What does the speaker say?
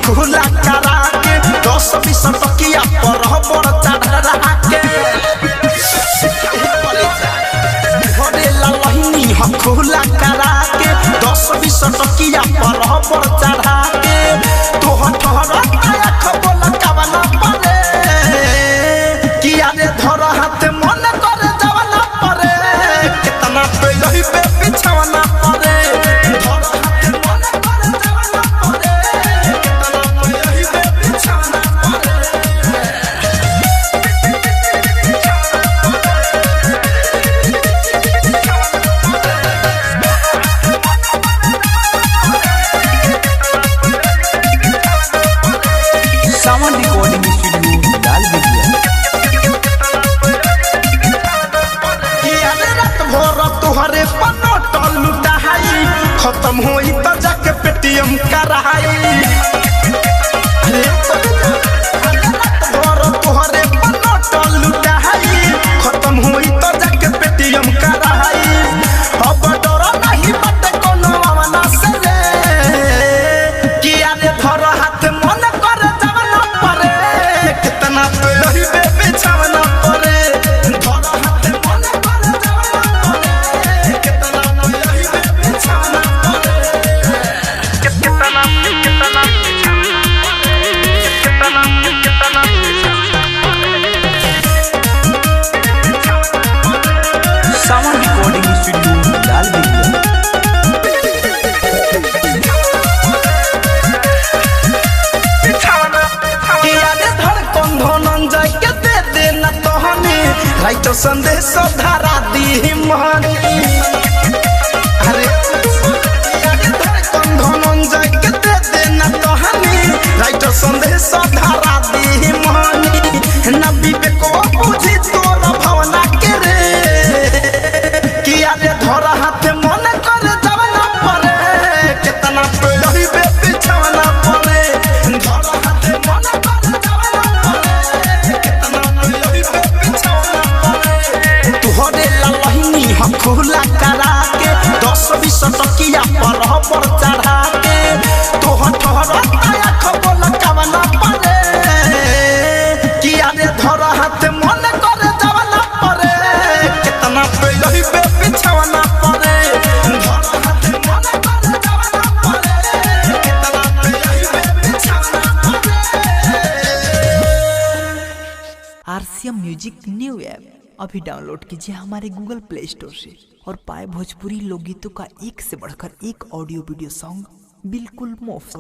खुला करा के 10-20 टकिया पर बड़ चढ़ा के घरे ललहिनी हम खुला करा के 10-20 टकिया पर बड़ चढ़ा के तोह ठहरा आया खबल कवना परे किया रे धर हाथ मन करे जवना परे कितना पे रही बे बिछवना परे तोहरे पनटल लुटाई खत्म होई त जाके पेटीएम कराई तोहरे पनटल लुटाई खत्म होई त जाके पेटीएम कराई अब डर नहीं बात कोनो मावना से रे किया रे धर हाथ मन करे जवना परे कितना पे रही बे बिछवना परे सावन रिकॉर्डिंग स्टूडियो लाल राइट संदेश धारा दी महनी अरे धनंजय के दे देना तोहनी राइट संदेश धारा दी महनी न विवेक बुझी तोर भावना के रे किया रे धर हाथ मन करे जवना परे कितना पे रही बे बिछवना परे धर हाथ मन करे जवना परे कितना पे रही बे बिछवना तोहरे ललहिनी हम खुला करा के 10-20 टकिया पर बड़ चढ़ा के तोह ठहरा आया खबल कवना परे किया रे धर हाथ मन करे जवना परे कितना पे रही बे बिछवना परे धर हाथ मन करे जवना परे कितना पे रही बे बिछवना परे। आरसीएम म्यूजिक न्यू ऐप अभी डाउनलोड कीजिए हमारे गूगल प्ले स्टोर से और पाए भोजपुरी लोकगीतों का एक से बढ़कर एक ऑडियो वीडियो सॉन्ग बिल्कुल मुफ्त।